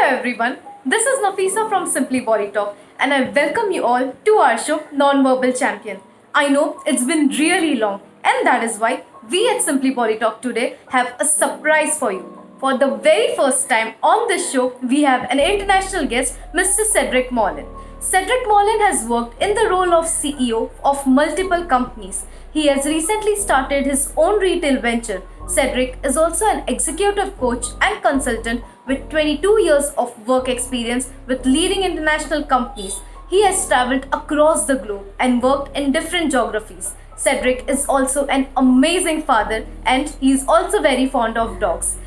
everyone. This is Nafisa from Simply Body Talk, and I welcome you all to our show Nonverbal Champion. I know it's been really long, and that is why we at Simply Body Talk today have a surprise for you. For the very first time on this show, we have an international guest, Mr. Cédric Moulin. Cedric Moulin has worked in the role of CEO of multiple companies. He has recently started his own retail venture. Cedric is also an executive coach and consultant with 22 years of work experience with leading international companies. He has traveled across the globe and worked in different geographies. Cedric is also an amazing father and he is also very fond of dogs.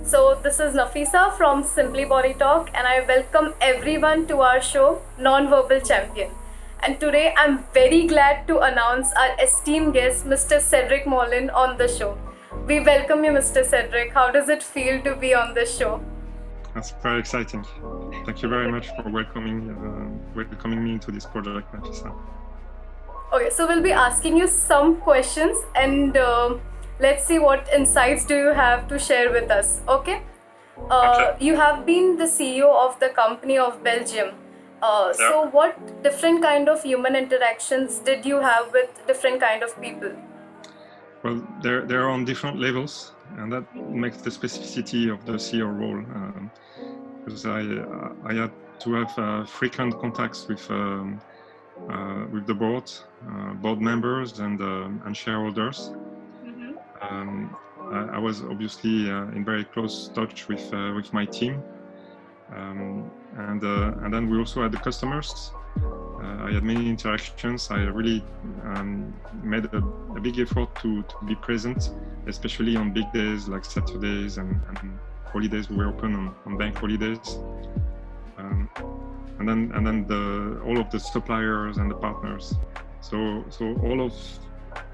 So, this is Nafisa from Simply Body Talk, and I welcome everyone to our show Nonverbal Champion. And today I'm very glad to announce our esteemed guest, Mr. Cédric Moulin, on the show. We welcome you, Mr. Cédric. How does it feel to be on this show? That's very exciting. Thank you very much for welcoming me into this project, Nafisa. Okay, so we'll be asking you some questions and let's see what insights do you have to share with us. Okay? You have been the CEO of the company of Belgium. So what different kind of human interactions did you have with different kind of people? Well, they're on different levels, and that makes the specificity of the CEO role. Because I had to have frequent contacts with the board members and shareholders. I was obviously in very close touch with my team, and then we also had the customers. I had many interactions. I really made a big effort to be present, especially on big days like Saturdays and holidays. We were open on bank holidays, and then all of the suppliers and the partners. So all of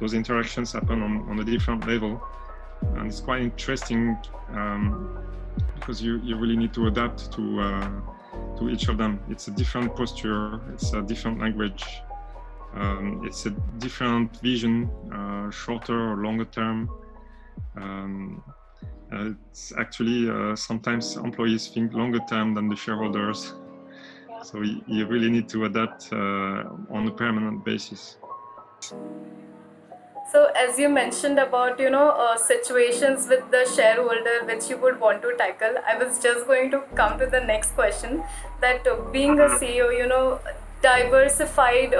those interactions happen on a different level, and it's quite interesting because you really need to adapt to each of them. It's a different posture, it's a different language, it's a different vision, shorter or longer term. It's actually sometimes employees think longer term than the shareholders, so you really need to adapt on a permanent basis. So as you mentioned about situations with the shareholder which you would want to tackle, I was just going to come to the next question, that being a CEO, diversified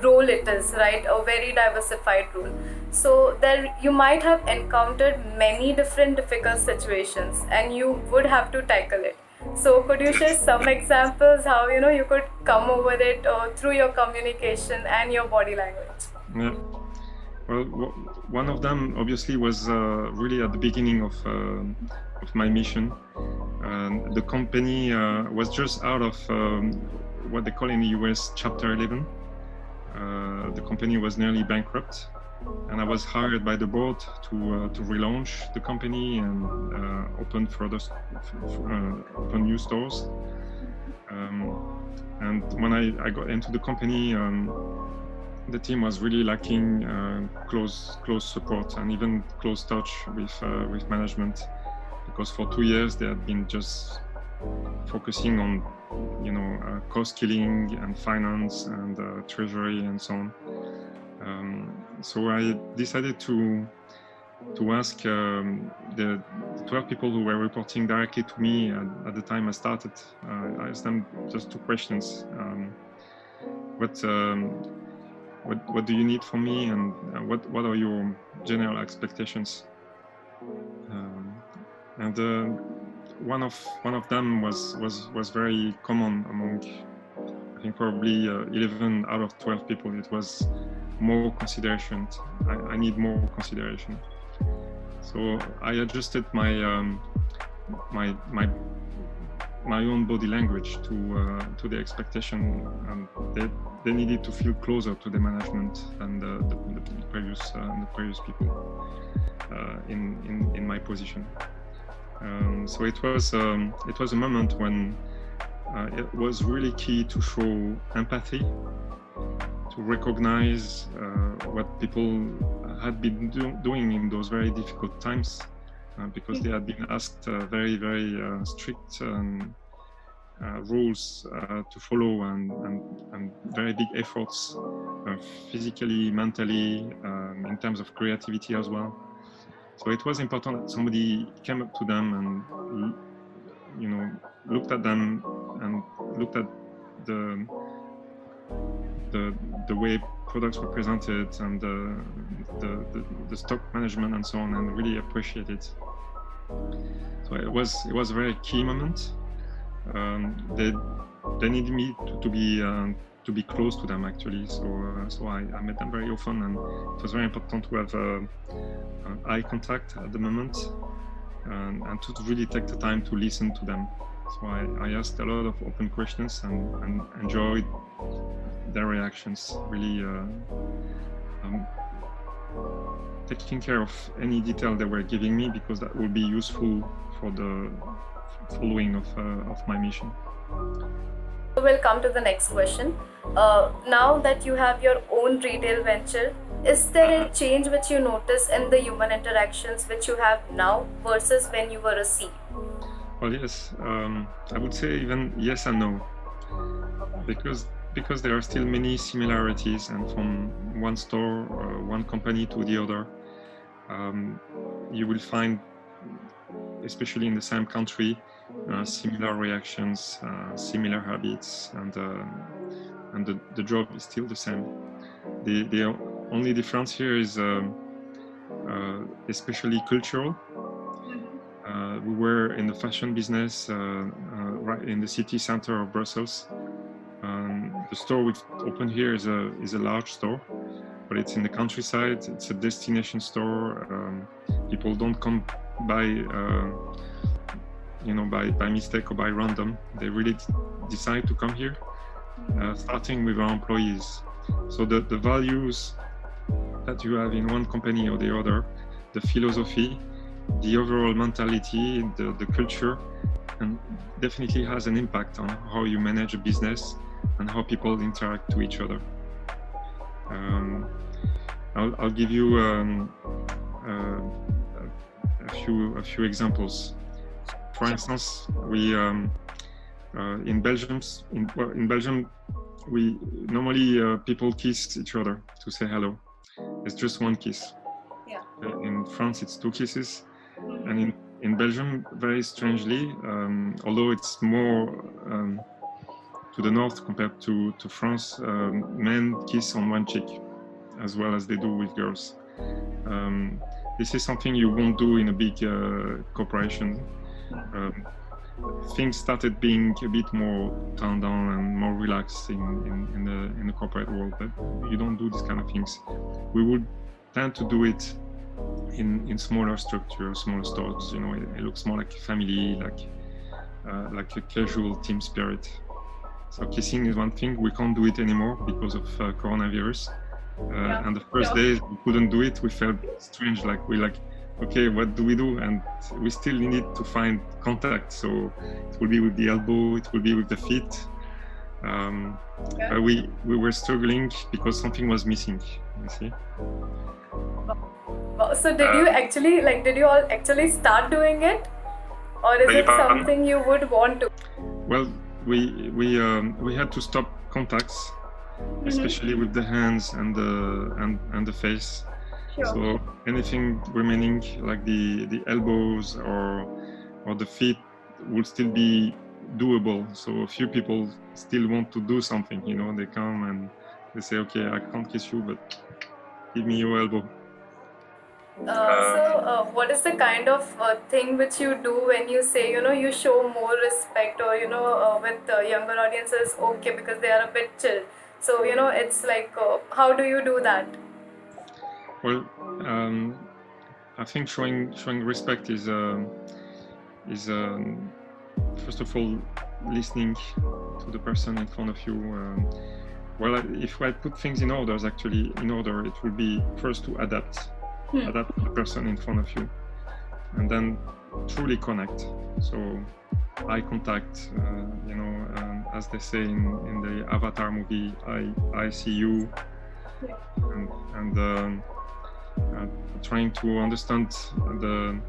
role it is, right? A very diversified role. So there you might have encountered many different difficult situations and you would have to tackle it. So could you share some examples how you could come over it through your communication and your body language? Yeah. Well, one of them obviously was really at the beginning of my mission. The company was just out of what they call in the US Chapter 11. The company was nearly bankrupt, and I was hired by the board to relaunch the company and open new stores. And when I got into the company, the team was really lacking close support and even close touch with management, because for 2 years they had been just focusing on cost killing and finance and treasury and so on. So I decided to ask the 12 people who were reporting directly to me at the time I started. I asked them just 2 questions. What do you need from me, and what are your general expectations? And one of them was very common among, I think, probably 11 out of 12 people. It was more consideration. I need more consideration. So I adjusted my own body language to the expectation, and they needed to feel closer to the management than the previous people in my position. So it was a moment when it was really key to show empathy, recognize what people had been doing in those very difficult times, because they had been asked very, very strict rules to follow, and very big efforts, physically, mentally, in terms of creativity as well. So it was important that somebody came up to them and, you know, looked at them and looked at the way products were presented and the stock management and so on, and really appreciate it. So it was a very key moment. They needed me to be close to them, actually. So I met them very often, and it was very important to have eye contact at the moment, and to really take the time to listen to them. So I asked a lot of open questions and enjoyed their reactions, really taking care of any detail they were giving me, because that will be useful for the following of my mission. We'll come to the next question. Now that you have your own retail venture, is there a change which you notice in the human interactions which you have now versus when you were a CEO? Well, yes, I would say even yes and no, because there are still many similarities, and from one store or one company to the other, you will find, especially in the same country, similar reactions, similar habits, and the job is still the same. The only difference here is especially cultural. We were in the fashion business right in the city center of Brussels. The store which opened here is a large store, but it's in the countryside. It's a destination store. People don't come by by mistake or by random. They really decide to come here, starting with our employees. So the values that you have in one company or the other, the philosophy, the overall mentality, the culture, and definitely has an impact on how you manage a business and how people interact to each other. I'll give you a few examples. For instance, we in Belgium, we normally people kiss each other to say hello. It's just one kiss. Yeah. In France, it's 2 kisses, and in Belgium, very strangely, although it's more to the north compared to France, men kiss on one cheek, as well as they do with girls. This is something you won't do in a big corporation. Things started being a bit more toned down and more relaxed in the corporate world, but you don't do these kind of things. We would tend to do it in smaller structures, smaller stores. You know, it looks more like a family, like a casual team spirit. So kissing is one thing. We can't do it anymore because of coronavirus. And the first days we couldn't do it. We felt strange, okay, what do we do? And we still need to find contact. So it will be with the elbow, it will be with the feet. We were struggling because something was missing, you see. So did you all actually start doing it? Or is it something you would want to? Well, we had to stop contacts, especially with the hands and the face. Sure. So anything remaining, like the elbows or the feet, will still be doable. So a few people still want to do something. You know, they come and they say, "Okay, I can't kiss you, but give me your elbow." What is the kind of thing which you do when you say, you show more respect, or with younger audiences, okay, because they are a bit chill. So it's like, how do you do that? Well, I think showing respect is first of all listening to the person in front of you. Well, if I put things in order, it will be first to adapt to the person in front of you. and then truly connect. So eye contact, as they say in the Avatar movie, I see you, and trying to understand the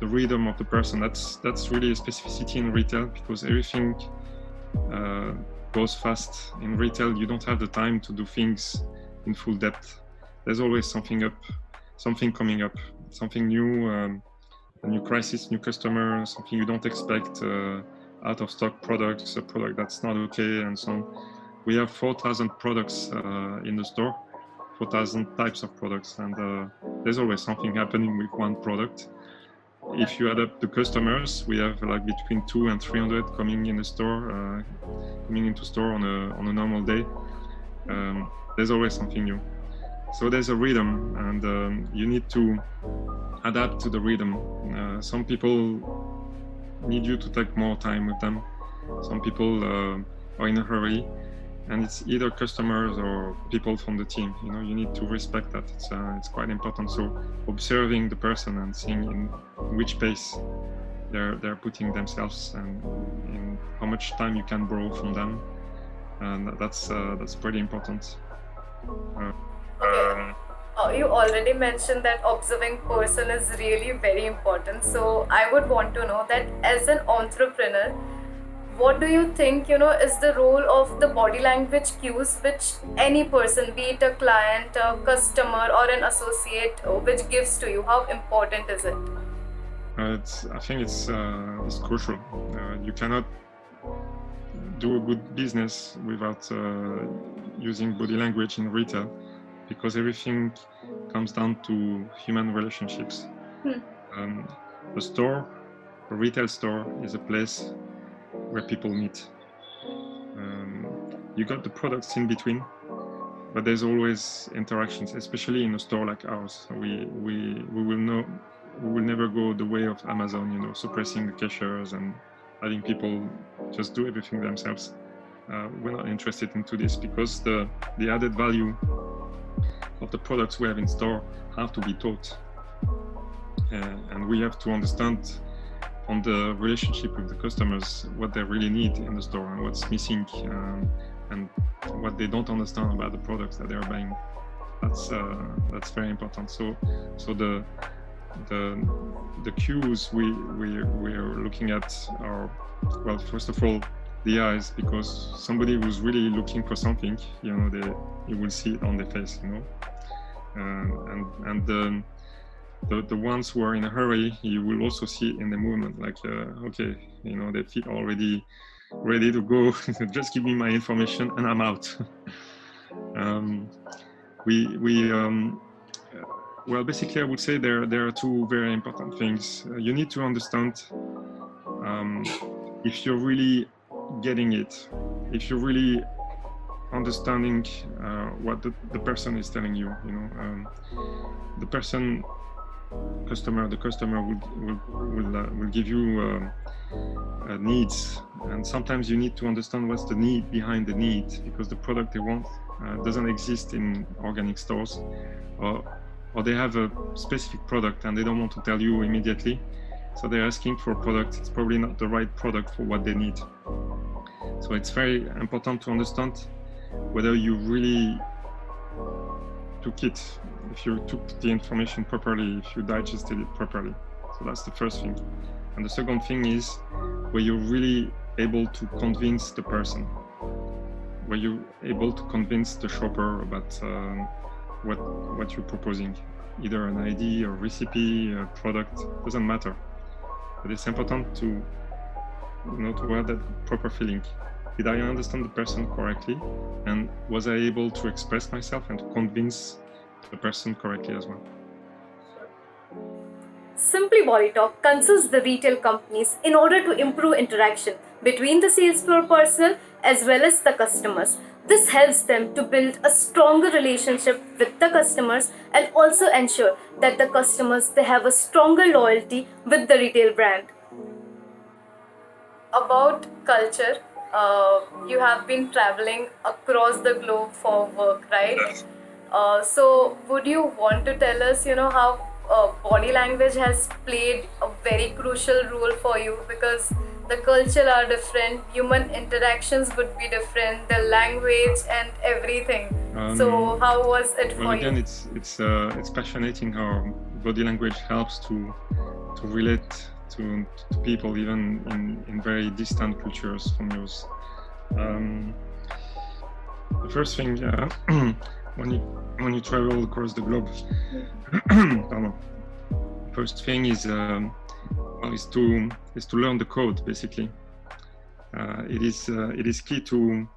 rhythm of the person. That's really a specificity in retail, because everything goes fast. In retail, you don't have the time to do things in full depth. There's always something coming up, something new, a new crisis, new customer, something you don't expect, out of stock products, a product that's not okay, and so on. We have 4,000 products in the store, 4,000 types of products, and there's always something happening with one product. If you add up the customers, we have like between 200 and 300 coming in the store, coming into store on a normal day. There's always something new. So there's a rhythm, and you need to adapt to the rhythm. Some people need you to take more time with them. Some people are in a hurry, and it's either customers or people from the team. You need to respect that. It's quite important. So observing the person and seeing in which pace they're putting themselves, and in how much time you can borrow from them, and that's pretty important. You already mentioned that observing person is really very important. So I would want to know that as an entrepreneur, what do you think, is the role of the body language cues which any person, be it a client, a customer, or an associate, which gives to you? How important is it? I think it's crucial. You cannot do a good business without using body language in retail, because everything comes down to human relationships. A retail store is a place where people meet. You got the products in between, but there's always interactions, especially in a store like ours. We will never go the way of Amazon, suppressing the cashiers and having people just do everything themselves. We're not interested into this, because the added value of the products we have in store have to be taught, and we have to understand on the relationship with the customers what they really need in the store and what's missing, and what they don't understand about the products that they're buying. That's very important. So the cues we're looking at are, well, first of all, the eyes, because somebody who's really looking for something, you will see it on their face, and the ones who are in a hurry, you will also see it in the movement, like okay, they feel already ready to go. Just give me my information and I'm out. Well, basically, I would say there are two very important things. You need to understand if you're really getting it, if you're really understanding what the person is telling you. The customer will give you needs, and sometimes you need to understand what's the need behind the need, because the product they want doesn't exist in organic stores, or they have a specific product and they don't want to tell you immediately, so they're asking for a product. It's probably not the right product for what they need. So it's very important to understand whether you really took it, if you took the information properly, if you digested it properly. So that's the first thing. And the second thing is where you're really able to convince the person, where you're able to convince the shopper about what you're proposing, either an idea, a recipe, a product, doesn't matter. But it's important to have that proper feeling. Did I understand the person correctly? And was I able to express myself and to convince the person correctly as well? Simply Body Talk consults the retail companies in order to improve interaction between the sales floor personnel as well as the customers. This helps them to build a stronger relationship with the customers, and also ensure that the customers, they have a stronger loyalty with the retail brand. About culture, you have been traveling across the globe for work, right? So would you want to tell us, how body language has played a very crucial role for you, because the culture are different, human interactions would be different, the language and everything. So how was it for well, again, you? it's fascinating how body language helps to relate to people even in very distant cultures from yours. The first thing, when you travel across the globe, pardon, first thing is to learn the code. Basically, it is key to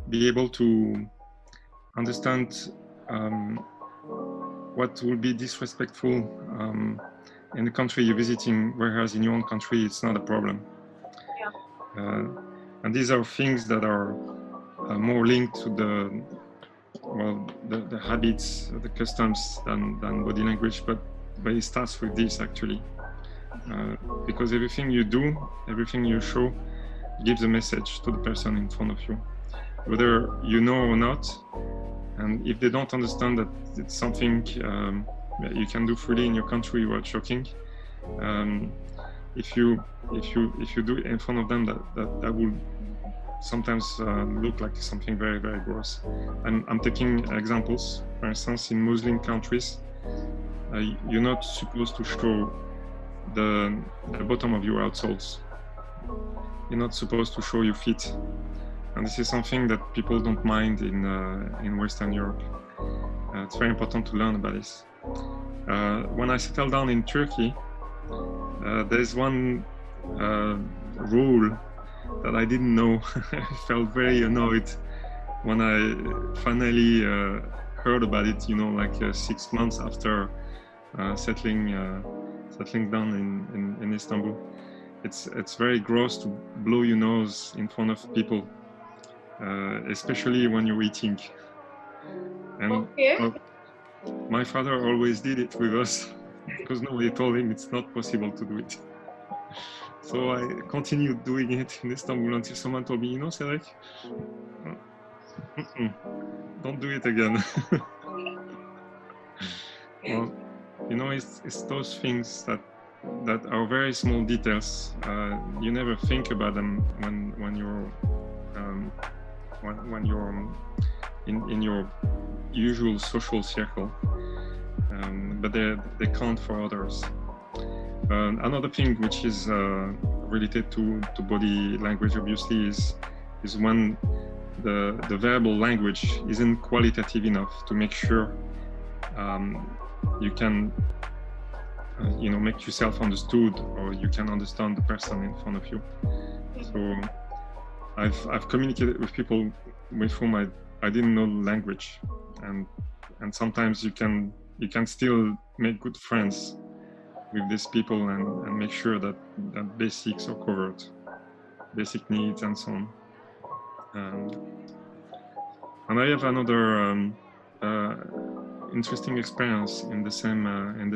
be able to understand what will be disrespectful in the country you're visiting, whereas in your own country it's not a problem. Yeah. And these are things that are more linked to the habits, the customs than body language, but it starts with this actually, because everything you do, everything you show, gives a message to the person in front of you, whether you know or not. And if they don't understand that it's something that you can do freely in your country without shocking, if you do it in front of them, that will sometimes look like something very, very gross. I'm taking examples. For instance, in Muslim countries, you're not supposed to show the bottom of your outsoles. You're not supposed to show your feet. And this is something that people don't mind in Western Europe. It's very important to learn about this. When I settled down in Turkey, there's one rule that I didn't know. I felt very annoyed when I finally heard about it, like 6 months after settling down in Istanbul. It's very gross to blow your nose in front of people, especially when you're eating. And Okay. my father always did it with us because nobody told him it's not possible to do it. So I continued doing it in Istanbul until someone told me, Cedric, don't do it again. Well, it's those things that are very small details. You never think about them when you're in your usual social circle, but they count for others. Another thing which is related to body language, obviously, is when the verbal language isn't qualitative enough to make sure you can make yourself understood, or you can understand the person in front of you. So I've communicated with people with whom I didn't know the language, and sometimes you can still make good friends with these people and make sure that basics are covered, basic needs and so on. And I have another interesting experience in the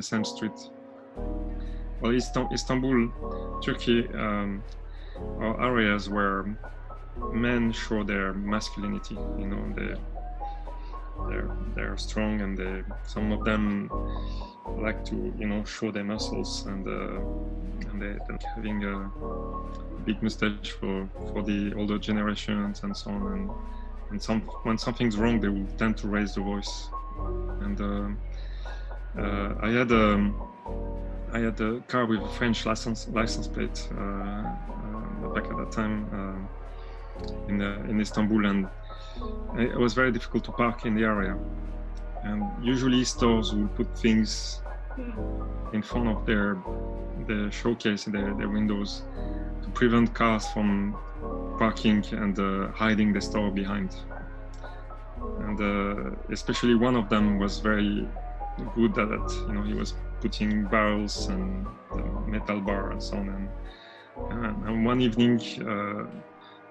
same street. Well, Istanbul, Turkey, are areas where men show their masculinity. They're strong, and some of them like to show their muscles, and they're having a big mustache for the older generations and so on. And when something's wrong, they will tend to raise the voice. And I had a car with a French license plate back at that time in Istanbul, and it was very difficult to park in the area. And usually stores will put things in front of their showcase, their windows, to prevent cars from parking and hiding the store behind. And especially one of them was very good at it. He was putting barrels and metal bar and so on. And one evening,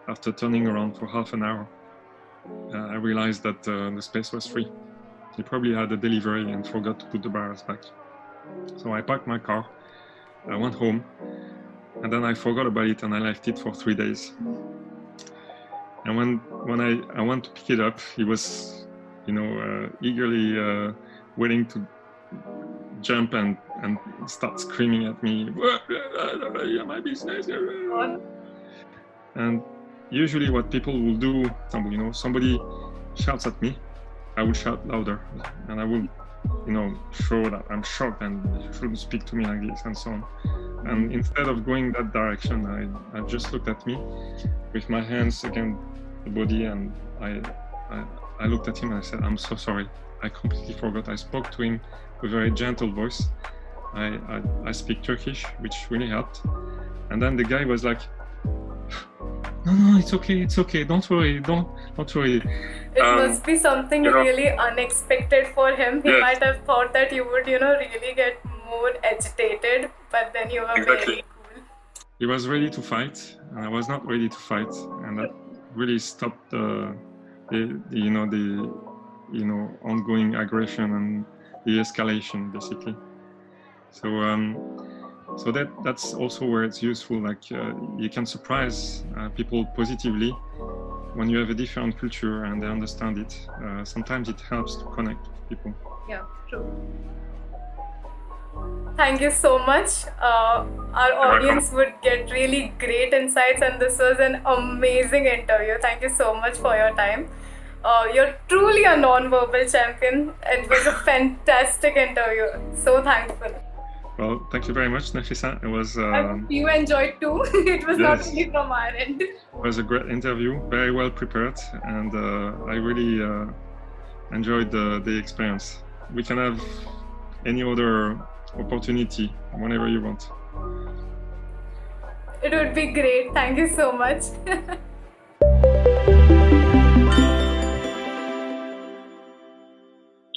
after turning around for half an hour, I realized that the space was free. He probably had a delivery and forgot to put the barrels back. So I parked my car, I went home, and then I forgot about it, and I left it for 3 days. And when I went to pick it up, he was, eagerly waiting to jump and and start screaming at me, my business. And usually what people will do, somebody shouts at me, I will shout louder, and I will, show that I'm shocked and you shouldn't speak to me like this and so on. And instead of going that direction, I just looked at me with my hands against the body, and I looked at him and I said, I'm so sorry. I completely forgot. I spoke to him with a very gentle voice. I speak Turkish, which really helped. And then the guy was like, no, it's okay. Don't worry. It must be something really unexpected for him. He might have thought that you would, really get more agitated, but then you were very cool. He was ready to fight, and I was not ready to fight, and that really stopped the ongoing aggression and the escalation, basically. So that's also where it's useful. Like you can surprise people positively when you have a different culture and they understand it. Sometimes it helps to connect with people. Yeah, true. Thank you so much. Our audience would get really great insights, and this was an amazing interview. Thank you so much for your time. You're truly a non-verbal champion. It was a fantastic interview. So thankful. Well, thank you very much, Nafisa. It was. I hope you enjoyed too. It was not only from our end. It was a great interview, very well prepared, and I really enjoyed the experience. We can have any other opportunity whenever you want. It would be great. Thank you so much.